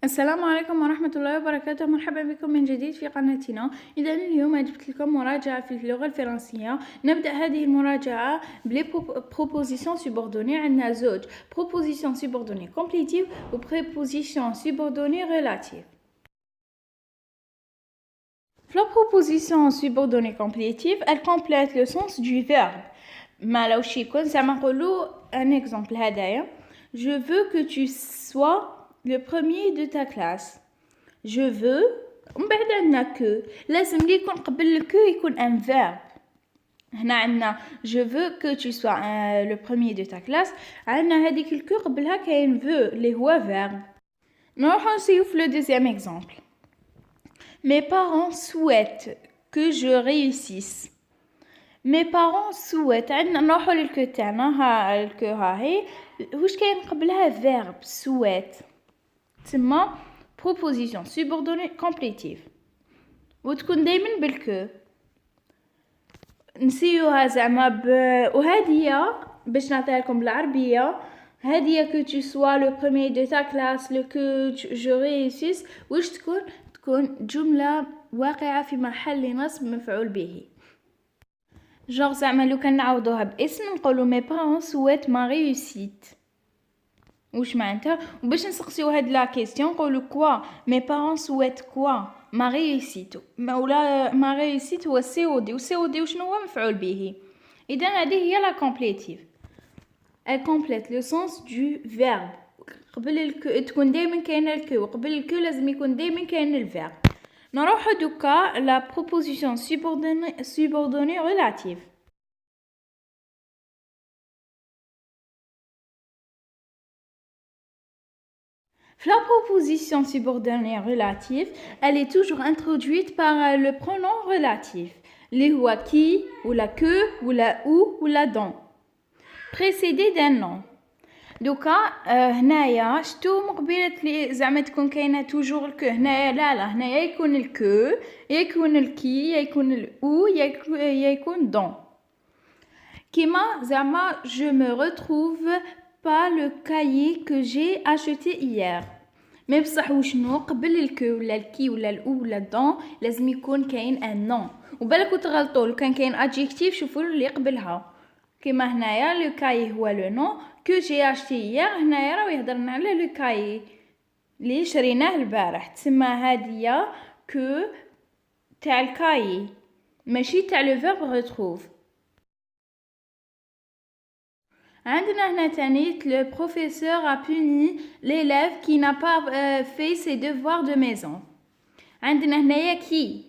السلام عليكم ورحمة الله وبركاته. مرحبا بكم من جديد في قناتنا. إذا اليوم جبت لكم مراجعة في اللغة الفرنسية. نبدأ هذه المراجعة بلي بروبوزيسيون سوبوردوني. عندنا زوج بروبوزيسيون سوبوردوني كومبليتيف و بروبوزيسيون سوبوردوني ريلاتيف. La proposition subordonnée complétive, elle complète le sens du verbe. ما لو شي يكون زعما نقولو un exemple هدايا. Je veux que tu sois le premier de ta classe. Je veux ومن بعد عندنا que لازم لي يكون قبل que يكون un verbe. هنا عندنا je veux que tu sois le premier de ta classe. عندنا هذيك الكو قبلها كاين veut اللي هو verbe. نروحو نسيو في le deuxième exemple. Mes parents souhaitent que je réussisse. Mes parents souhaitent. عندنا نروحو للكو تاعنا ها الكو هاهي واش كاين قبلها verbe souhaite تسمى proposition subordonnée complétive وتكون دايما بالكو. نسيوها زعما وهذه باش نعطيها لكم بالعربيه. هذه que tu sois le premier de ta classe le que je réussisse واش تكون جمله واقعه في محل نصب مفعول به. جوغ زعما لو كان نعوضوها باسم نقولوا mes parents souhaitent ma réussite. واش معناتها؟ وباش نسقسيو هاد لا كيسيون نقولوا كوا mes parents souhaitent quoi ma réussite ولا ma réussite هو سي او دي وسي او دي وشنو هو مفعول به. اذا هذه هي لا كومبليتيف. elle complète le sens du verbe. قبل الكو تكون دائما كاينه الكو وقبل الكو لازم يكون دائما كاين الفيرب. نروحو دوكا لا proposition subordonnée relative. La proposition subordonnée relative, elle est toujours introduite par le pronom relatif. Les هو qui, ou la que, ou la ou la dont. Précédé d'un nom. دوكا هنايا شتو مقبلة لي زعما تكون كاينه توجور الكو. هنايا لا هنايا يكون الكو يكون الكي يكون الاو يكون دون. كيما زعما je me retrouve pas le cahier que j'ai acheté hier. مي بصح وشنو قبل الكو ولا الكي ولا الاو ولا دون لازم يكون كاين ان نون. وبالك تغلطوا لو كان كاين ادجيكتيف شوفوا اللي قبلها. كيما هنايا لو كاي هو لو نون كو جي اشتي هير. هنايا راه يهضرنا على لو كاي اللي شريناه البارح تسمى هاديه كو تاع الكاي ماشي تاع لو فيرب ريتروف. عندنا هنا تاني le professeur a puni l'élève qui n'a pas fait ses devoirs de maison. عندنا هنايا كي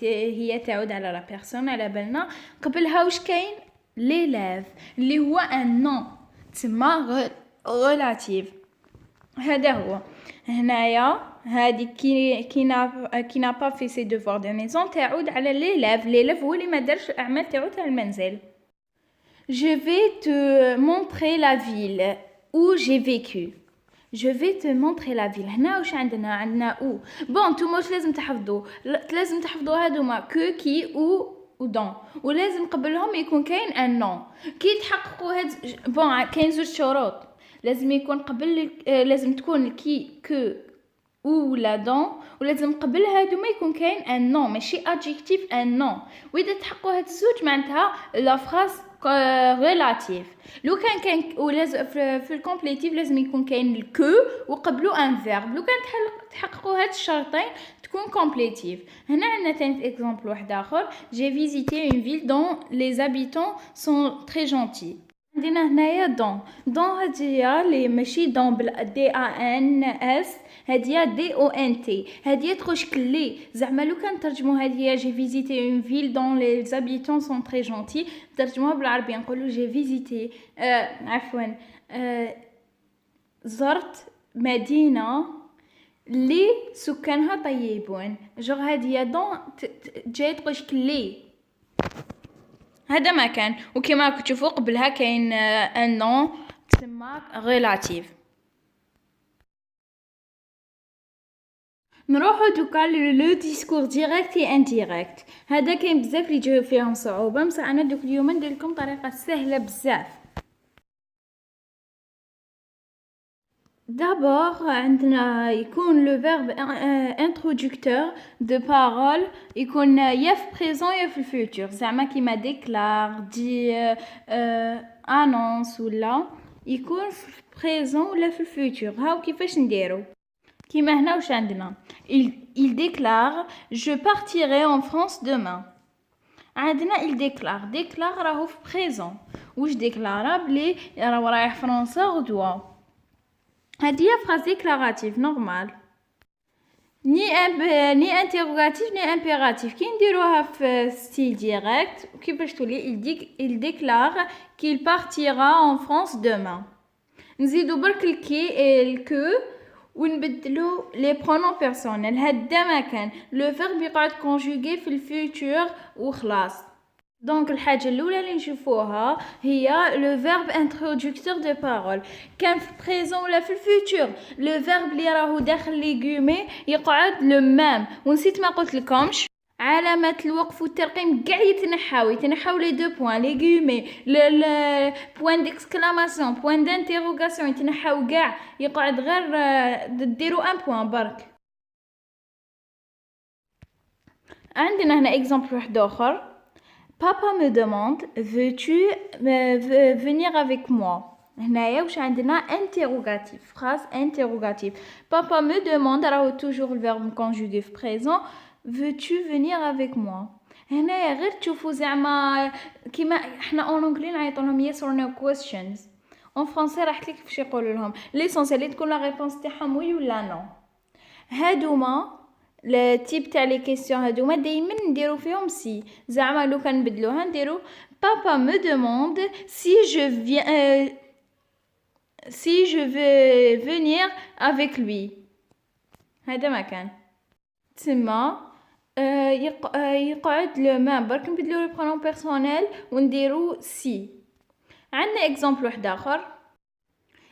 هي تعود على لا بيرسون على بالنا قبلها واش كاين l'élève اللي هو ان نون تسمى relative. هذا هو هنايا هذه كي n'a pas fait ses devoirs de maison تعود على l'élève هو اللي ما دارش الاعمال تاعو تاع المنزل. Je vais te montrer la ville où j'ai vécu. Je vais te montrer la ville. هنا واش عندنا او بون نتوما واش لازم تحفظوا هادوما كو كي او ودون ولازم قبلهم يكون كاين ان نون. كي تحققوا هاد بون كاين زوج شروط. لازم يكون قبل لازم تكون الكي كو او ولا دون ولازم قبل هادوما يكون كاين ان نون ماشي ادجيكتيف ان نون. واذا تحققوا هاد الزوج معناتها لا فراس relatif. لو كان ولازم في الكومبليتيف لازم يكون كاين الكو وقبلو ان فيرب. لو كان تحققوا هاد الشرطين تكون كومبليتيف. هنا عندنا ثاني اكزامبل واحد اخر. j'ai visité une ville dont les habitants sont très gentils. عندنا هنايا دون هادية اللي ماشي دون دي ا ان اس هادية دي او ان تي. هادية تخش كلي زعما لو كان ترجمو هادية جي فيزيتي اون فيل دون لي زابيتون سون تري جونتي ترجموها بالعربية نقولو جي فيزيتي عفوا زرت مدينة لي سكانها طيبون. جوغ هادية دون جاي تخش كلي هذا ما كان. وكما راكم تشوفوا قبلها كاين ان نون تسمى ريلاتيف. نروحو دوكا لو ديسكور ديريكت اي انديريكت. هذا كاين بزاف اللي يجيو فيهم صعوبه بصح انا دوك اليوم ندير لكم طريقه سهله بزاف. d'abord عندنا يكون le verbe introducteur de parole يكون يا في présent يا في futur زعما كيما déclare dit annonce ولا يكون في présent ولا في futur. هاو كيفاش نديرو كيما هنا واش عندنا il déclare je partirai en France demain. عندنا il déclare راهو في présent واش déclara بلي رايح فرنسا غدوة. هذه هي phrase déclarative normal ni interrogatif ni impératif. كي نديروها في style direct كيفاش تولي il déclare qu'il partira en France demain. نزيدو برك الكو ونبدلو les pronoms personnels. هدا ما كان le verbe يقعد conjugué في الفيوتور وخلاص. دونك الحاجة الأولى اللي نشوفوها هي لو فيرب انترودكتور دو بارول. كان في بريزون ولا في الفيوتور لو فيرب اللي راهو داخل لي غومي يقعد لو ميم. ونسيت ما قلت لكمش علامات الوقف والترقيم كاع يتنحاو لي دو بوين لي غومي ل بوين ديكسكلاماسيون بوين دانتيروغاسيون يتنحاو كاع يقعد غير ديرو ان بوين برك. عندنا هنا اكزامبل واحد اخر. Papa me demande, veux-tu venir avec moi? هنايا واش عندنا interrogatif, phrase interrogative. Papa me demande, راهو toujours le verbe conjugué في présent. Veux-tu venir avec moi? هنايا غير تشوفوا زعما كيما احنا en anglais نعيطولهم yes or no questions. En français راح لك كيفاش يقولوا لهم. l'essentiel تكون لا réponse تاعهم وي ولا نو. هادوما التيب تاع لي كيسيون هادوما دايما نديرو فيهم سي. زعما لو كان نبدلوها نديرو بابا me demande si je veux venir avec lui. هذا ما كان تسمى يقعد لو مام برك نبدلو لو برونون بيرسونيل ونديرو سي. عندنا اكزامبل واحد اخر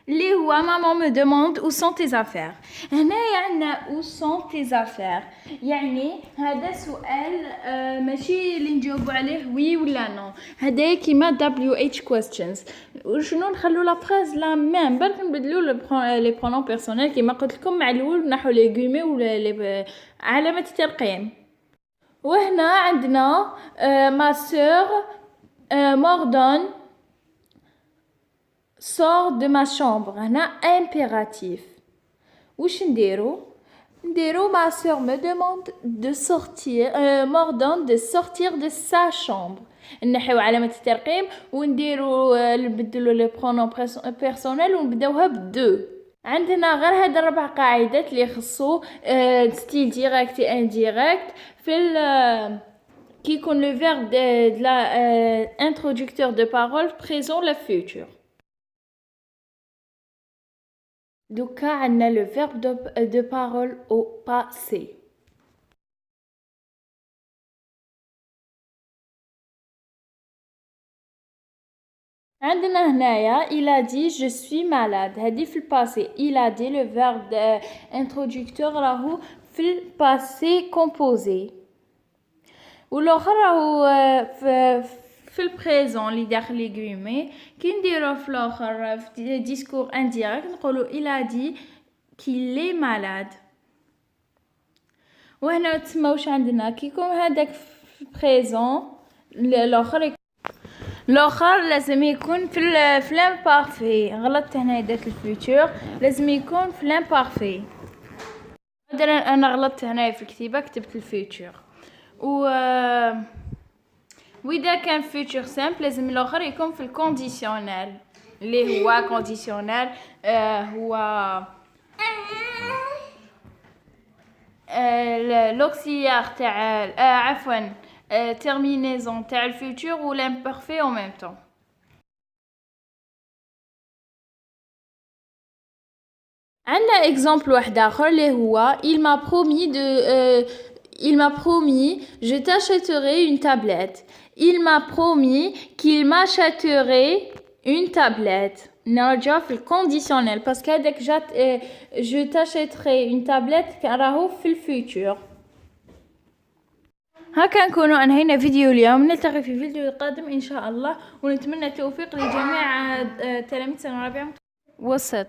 اللي هو maman me demande où sont tes affaires. هنايا عندنا où sont tes affaires يعني هذا سؤال ماشي اللي نجاوبوا عليه وي ولا نو. هذا كيما WH questions. وشنو نخلو لا فراز لا ميم برك نبدلو لي برونون بيرسونيل كيما قلت لكم مع الاول نحو لي غومي ولا علامه الترقيم. وهنا عندنا ما سور m'ordonne sors de ma chambre. هنا impératif. واش نديرو ma sœur me demande de sortir m'ordonne de sortir de sa chambre. نحيو علامة الترقيم ونديرو نبدلو لي برونون بيرسونيل ونبداوها بدو. عندنا غير هاد 4 قاعدات اللي يخصو ستيل ديريكت اي انديريكت في كي يكون لو فيرب de la introducteur de parole présent la future. دوكا عندنا le verbe de parole au passé. عندنا هنايا il a dit je suis malade. هذه في الباسي. il a dit le verbe introducteur راهو في الباسي composé. والاخر راهو في البريزون اللي داخل لي غومي. كي نديرو في الاخر في ديسكور انديريكت نقولو il a dit qu'il est malade. وهنا تسمى واش عندنا كي يكون هذاك في البريزون الاخر لازم يكون في لامبارفي. غلطت هنا درت الفيوتور لازم يكون في لامبارفي. مثلا انا غلطت هنا في الكتيبه كتبت الفيوتور واذا كان فيوتور سامبل لازم الاخر يكون في الكونديسيونيل اللي هو كونديسيونيل هو لوكسيار تاع عفوا terminaison تاع الفيوتور و l'imparfait en même temps. عندنا اكزامبل واحد اخر اللي هو il m'a promis je t'achèterai une tablette. il m'a promis qu'il m'achèterait une tablette. نرجع في الكونديسيونيل باسكو هذاك جات je t'achèterai une tablette راهو في الفيوتور. هكا نكونوا انهينا فيديو اليوم. نلتقي في فيديو قادم ان شاء الله ونتمنى التوفيق لجميع تلاميذ سنة رابعة وسط.